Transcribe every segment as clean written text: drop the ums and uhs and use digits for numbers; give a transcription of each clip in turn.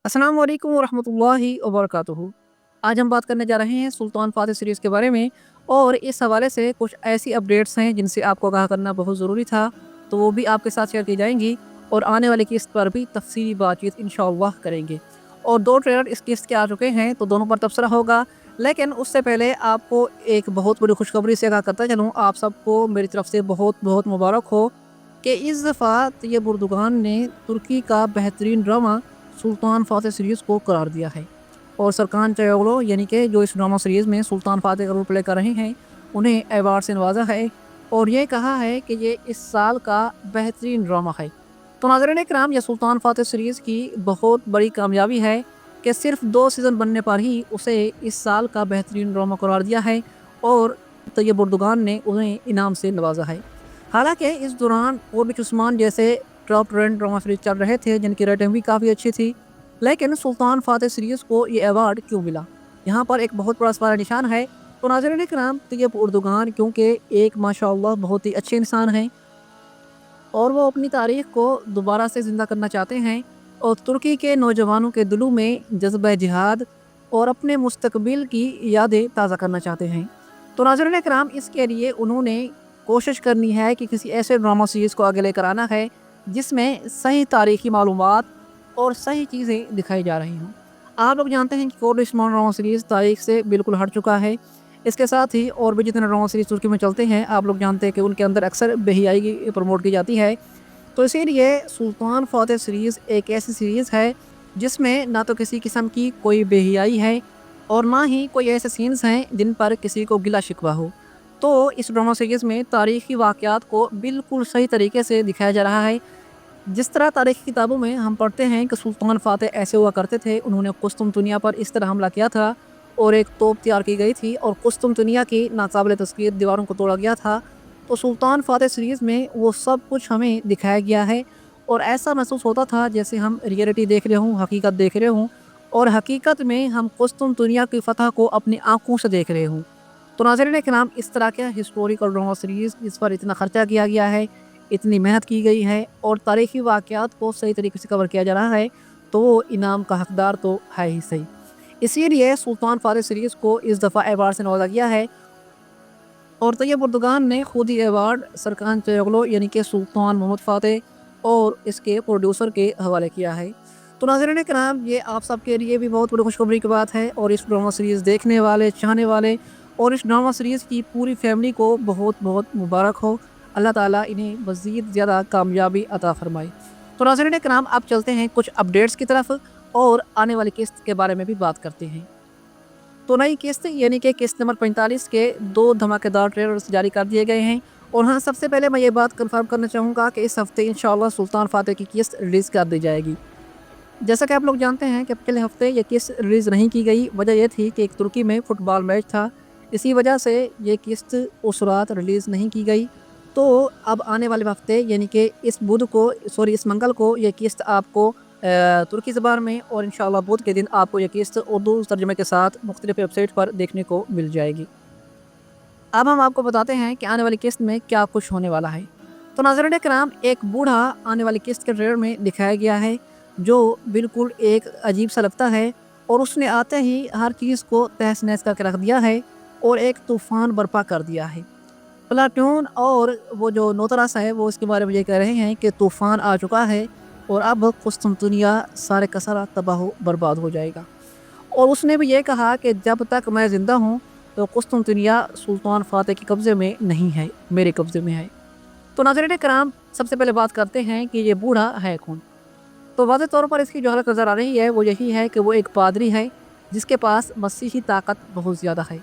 अस्सलाम वालेकुम वरहमतुल्लाहि वबरकातुहू। आज हम बात करने जा रहे हैं सुल्तान फ़ातिह सीरीज़ के बारे में, और इस हवाले से कुछ ऐसी अपडेट्स हैं जिनसे आपको आगाह करना बहुत ज़रूरी था, तो वो भी आपके साथ शेयर की जाएंगी। और आने वाली किस्त पर भी तफसीली बातचीत इंशाअल्लाह करेंगे। और 2 ट्रेलर इस किस्त के आ चुके हैं, तो दोनों पर तबसरा होगा। लेकिन उससे पहले आपको एक बहुत बड़ी खुशखबरी से आगाह करता चलूँ, आप सबको मेरी तरफ से बहुत बहुत मुबारक हो कि इस दफ़ा तैयब उर्दुगान ने तुर्की का बेहतरीन ड्रामा सुल्तान फ़ातिह सीरीज़ को करार दिया है। और सरकान चायोगलू यानी कि जो इस ड्रामा सीरीज़ में सुल्तान फ़ातिह का रोल प्ले कर रहे हैं, उन्हें अवार्ड से नवाजा है और ये कहा है कि ये इस साल का बेहतरीन ड्रामा है। तो नाज़रीन इकराम, यह सुल्तान फ़ातिह सीरीज़ की बहुत बड़ी कामयाबी है कि सिर्फ 2 सीज़न बनने पर ही उसे इस साल का बेहतरीन ड्रामा करार दिया है और तैयब उर्दुगान ने उन्हें इनाम से नवाजा है। हालांकि इस दौरान और भी उस्मान जैसे टॉप ट्रेंड ड्रामा सीरीज चल रहे थे जिनकी रेटिंग भी काफ़ी अच्छी थी, लेकिन सुल्तान फ़ातिह सीरीज़ को ये अवार्ड क्यों मिला? यहाँ पर एक बहुत बड़ा सवाल निशान है। तो नाज़रीन इकराम, तैयब उर्दुगान क्योंकि एक माशाअल्लाह बहुत ही अच्छे इंसान हैं और वो अपनी तारीख़ को दोबारा से ज़िंदा करना चाहते हैं और तुर्की के नौजवानों के दिलों में जज्बा जिहाद और अपने मुस्तकबिल की यादें ताज़ा करना चाहते हैं। तो नाज़रीन इकराम, इसके लिए उन्होंने कोशिश करनी है कि किसी ऐसे ड्रामा सीरीज़ को आगे लेकर आना है जिसमें सही तारीख़ी मालूमात और सही चीज़ें दिखाई जा रही हों। आप लोग जानते हैं कि कोड उस्मान ड्रामा सीरीज़ तारीख़ से बिल्कुल हट चुका है। इसके साथ ही और भी जितने ड्रामा सीरीज़ तुर्की में चलते हैं, आप लोग जानते हैं कि उनके अंदर अक्सर बेहयाई की प्रमोट की जाती है। तो इसीलिए सुल्तान फ़ातिह सीरीज़ एक ऐसी सीरीज़ है जिसमें ना तो किसी किस्म की कोई बेहयाई है और ना ही कोई ऐसे सीन्स हैं जिन पर किसी को गिला शिकवा हो। तो इस ड्रामा सीरीज़ में तारीख़ी वाक़यात को बिल्कुल सही तरीके से दिखाया जा रहा है। जिस तरह तारीख़ की किताबों में हम पढ़ते हैं कि सुल्तान फ़ातिह ऐसे हुआ करते थे, उन्होंने कुस्तुनतुनिया पर इस तरह हमला किया था और एक तोप तैयार की गई थी और कुस्तुनतुनिया की नाकाबिल तस्ख़ीर दीवारों को तोड़ा गया था। तो सुल्तान फ़ातिह सीरीज़ में वो सब कुछ हमें दिखाया गया है और ऐसा महसूस होता था जैसे हम रियलिटी देख रहे हों, हकीकत देख रहे हों और हकीकत में हम कुस्तुनतुनिया की फ़तह को अपनी आँखों से देख रहे हों। तो नाज़रीन किराम, इस तरह का हिस्टोरिकल ड्रामा सीरीज़ जिस पर इतना ख़र्चा किया गया है, इतनी मेहनत की गई है और तारीख़ी वाक़यात को सही तरीके से कवर किया जा रहा है, तो वो इनाम का हकदार तो है ही सही। इसीलिए सुल्तान फ़ातिह सीरीज़ को इस दफ़ा अवार्ड से नवाजा गया है और तैयब उर्दुगान ने खुद ही अवार्ड सरकान चायोगलू यानी कि सुल्तान मोहम्मद फ़ातिह और इसके प्रोड्यूसर के हवाले किया है। तो नाज़रीन किराम, ये आप सब के लिए भी बहुत बड़ी खुशखबरी की बात है और इस ड्रामा सीरीज़ देखने वाले, चाहने वाले और इस ड्रामा सीरीज़ की पूरी फैमिली को बहुत बहुत मुबारक हो। अल्लाह ताला इन्हें मज़ीद ज़्यादा कामयाबी अता फ़रमाए। तो नाज़रीन किराम, अब चलते हैं कुछ अपडेट्स की तरफ और आने वाली किस्त के बारे में भी बात करते हैं। तो नई किस्त यानी कि किस्त नंबर 45 के 2 धमाकेदार ट्रेलर्स जारी कर दिए गए हैं। और हाँ, सबसे पहले मैं ये बात कंफर्म करना चाहूँगा कि इस हफ़्ते इंशाअल्लाह सुल्तान फ़ातिह की किस्त रिलीज़ कर दी जाएगी। जैसा कि आप लोग जानते हैं कि पिछले हफ़्ते ये किस्त रिलीज़ नहीं की गई। वजह ये थी कि एक तुर्की में फ़ुटबॉल मैच था, इसी वजह से ये किस्त उस रात रिलीज़ नहीं की गई। तो अब आने वाले हफ़्ते यानी कि इस मंगल को ये किस्त आपको तुर्की ज़बान में और इंशाअल्लाह बुध के दिन आपको ये किस्त उर्दू तर्जुमे के साथ मुख्तलिफ़ वेबसाइट पर देखने को मिल जाएगी। अब हम आपको बताते हैं कि आने वाली किस्त में क्या कुछ होने वाला है। तो नाज़रीन किराम, एक बूढ़ा आने वाली किस्त के ट्रेलर में दिखाया गया है जो बिल्कुल एक अजीब सा लगता है और उसने आते ही हर चीज़ को तहस नहस करके रख दिया है और एक तूफ़ान बर्पा कर दिया है। प्लाटून और वो जो नोतरास है वो इसके बारे में ये कह रहे हैं कि तूफ़ान आ चुका है और अब कुस्तुनतुनिया सारे का सारा तबाह बर्बाद हो जाएगा। और उसने भी ये कहा कि जब तक मैं ज़िंदा हूँ तो कुस्तुनतुनिया सुल्तान फ़ातिह के कब्ज़े में नहीं है, मेरे कब्ज़े में है। तो नाज़रीन कराम, सबसे पहले बात करते हैं कि ये बूढ़ा है कौन। तो वाज़ेह तौर पर इसकी जो हालत नज़र आ रही है वो यही है कि वो एक पादरी है जिसके पास मसीही ताकत बहुत ज़्यादा है।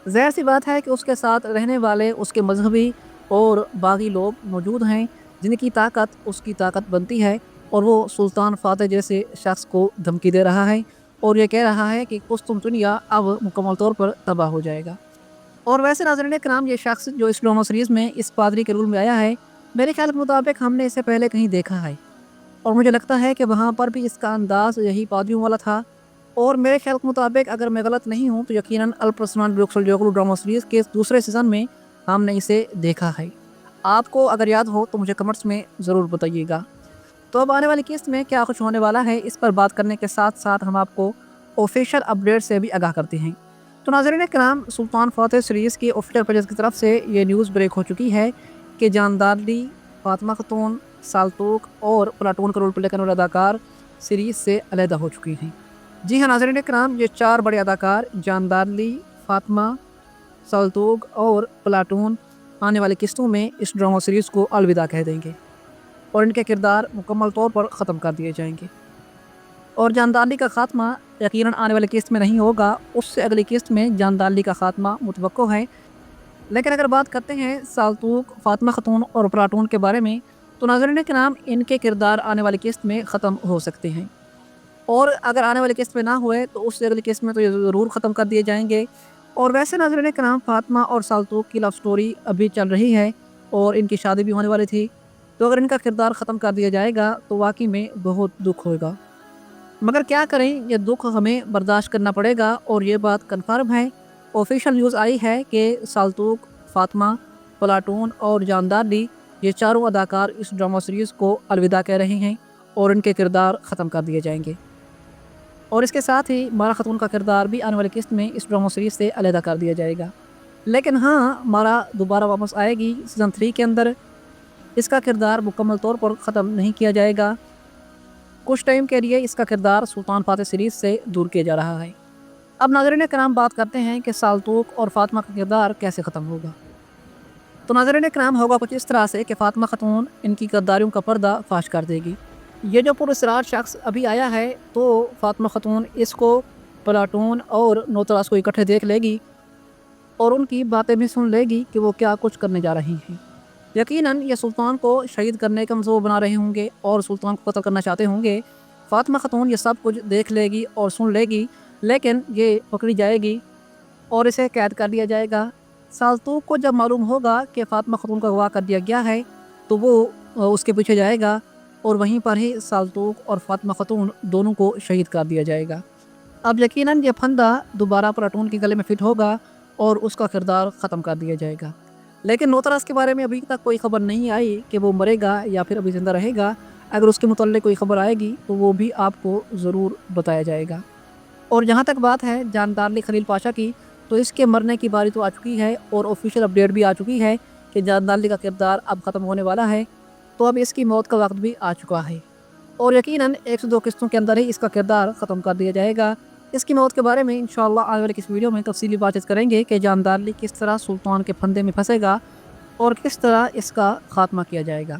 ज़ाहिर सी बात है कि उसके साथ रहने वाले उसके मजहबी और बागी लोग मौजूद हैं जिनकी ताकत उसकी ताकत बनती है और वो सुल्तान फ़ातिह जैसे शख्स को धमकी दे रहा है और ये कह रहा है कि कुस्तुनतुनिया अब मुकम्मल तौर पर तबाह हो जाएगा। और वैसे नाज़रीन कराम, ये शख्स जो इस ड्रामा सीरीज़ में इस पादरी के रूल में आया है, मेरे ख्याल के मुताबिक हमने इसे पहले कहीं देखा है और मुझे लगता है कि वहाँ पर भी इसका अंदाज़ यही पादरियों वाला था। और मेरे ख्याल के मुताबिक अगर मैं गलत नहीं हूँ तो यकीनन अल्परस्मान ब्रुक्सलजोगलू ड्रामा सीरीज़ के दूसरे सीज़न में हमने इसे देखा है। आपको अगर याद हो तो मुझे कमेंट्स में ज़रूर बताइएगा। تو اب آنے والی قسط میں کیا کچھ ہونے والا ہے، اس پر بات کرنے کے ساتھ ساتھ ہم آپ کو آفیشیل اپڈیٹ سے بھی آگاہ کرتے ہیں۔ تو ناظرین کرام، سلطان فاتح سیریز کی آفیشیل پیجز کی طرف سے یہ نیوز بریک ہو چکی ہے کہ جاندار لی، فاطمہ خاتون، سالتوق اور پلاٹون کا رول پلے کرنے والے اداکار سیریز سے علیحدہ ہو چکی ہیں۔ جی ہاں ناظرین کرام، یہ 4 بڑے اداکار جاندار لی، فاطمہ، سالتوق اور پلاٹون آنے والی قسطوں میں اس ڈرامہ سیریز کو الوداع کہہ دیں گے اور ان کے کردار مکمل طور پر ختم کر دیے جائیں گے، اور جاندارلی کا خاتمہ یقیناً آنے والی قسط میں نہیں ہوگا، اس سے اگلی قسط میں جاندارلی کا خاتمہ متوقع ہے۔ لیکن اگر بات کرتے ہیں سالتوق، فاطمہ خاتون اور پلاٹون کے بارے میں، تو ناظرین کرام ان کے کردار آنے والی قسط میں ختم ہو سکتے ہیں، اور اگر آنے والی قسط میں نہ ہوئے تو اس سے اگلی قسط میں تو یہ ضرور ختم کر دیے جائیں گے۔ اور ویسے ناظرین کرام، فاطمہ اور سالتوق کی لو سٹوری ابھی چل رہی ہے اور ان کی شادی بھی ہونے والی تھی، تو اگر ان کا کردار ختم کر دیا جائے گا تو واقعی میں بہت دکھ ہوگا، مگر کیا کریں، یہ دکھ ہمیں برداشت کرنا پڑے گا۔ اور یہ بات کنفرم ہے، آفیشیل نیوز آئی ہے کہ سالتوق، فاطمہ، پلاٹون اور جاندار لی، یہ چاروں اداکار اس ڈرامہ سیریز کو الوداع کہہ رہے ہیں اور ان کے کردار ختم کر دیے جائیں گے، اور اس کے ساتھ ہی مارا خاتون کا کردار بھی آنے والی قسط میں اس ڈرامہ سیریز سے علیحدہ کر دیا جائے گا۔ لیکن ہاں، مارا دوبارہ واپس آئے گی سیزن 3 کے اندر، اس کا کردار مکمل طور پر ختم نہیں کیا جائے گا، کچھ ٹائم کے لیے اس کا کردار سلطان فاتح سیریز سے دور کیا جا رہا ہے۔ اب ناظرین کرام بات کرتے ہیں کہ سالتوق اور فاطمہ کا کردار کیسے ختم ہوگا۔ تو ناظرین کرام ہوگا کچھ اس طرح سے کہ فاطمہ خاتون ان کی غداریوں کا پردہ فاش کر دے گی۔ یہ جو پراسرار شخص ابھی آیا ہے، تو فاطمہ خاتون اس کو، پلاٹون اور نوتراس کو اکٹھے دیکھ لے گی اور ان کی باتیں بھی سن لے گی کہ وہ کیا کچھ کرنے جا رہی ہیں۔ یقیناً یہ سلطان کو شہید کرنے کا منصوبہ بنا رہے ہوں گے اور سلطان کو قتل کرنا چاہتے ہوں گے۔ فاطمہ خاتون یہ سب کچھ دیکھ لے گی اور سن لے گی، لیکن یہ پکڑی جائے گی اور اسے قید کر لیا جائے گا۔ سالتوق کو جب معلوم ہوگا کہ فاطمہ خاتون کو اغوا کر دیا گیا ہے، تو وہ اس کے پیچھے جائے گا اور وہیں پر ہی سالتوق اور فاطمہ خاتون دونوں کو شہید کر دیا جائے گا۔ اب یقیناً یہ پھندا دوبارہ پلاٹون کے گلے میں فٹ ہوگا اور اس کا کردار ختم کر دیا جائے گا۔ لیکن نوتراس کے بارے میں ابھی تک کوئی خبر نہیں آئی کہ وہ مرے گا یا پھر ابھی زندہ رہے گا۔ اگر اس کے متعلق کوئی خبر آئے گی تو وہ بھی آپ کو ضرور بتایا جائے گا۔ اور جہاں تک بات ہے جاندار لی خلیل پاشا کی، تو اس کے مرنے کی باری تو آ چکی ہے اور آفیشیل اپڈیٹ بھی آ چکی ہے کہ جاندار لی کا کردار اب ختم ہونے والا ہے، تو اب اس کی موت کا وقت بھی آ چکا ہے اور یقیناً 102 قسطوں کے اندر ہی اس کا کردار ختم کر دیا جائے گا۔ اس کی موت کے بارے میں انشاءاللہ آنے والی کس ویڈیو میں تفصیلی بات چیت کریں گے کہ جاندار لی کس طرح سلطان کے پھندے میں پھنسے گا اور کس طرح اس کا خاتمہ کیا جائے گا۔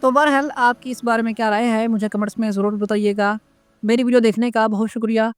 تو بہرحال آپ کی اس بارے میں کیا رائے ہے، مجھے کمنٹس میں ضرور بتائیے گا۔ میری ویڈیو دیکھنے کا بہت شکریہ۔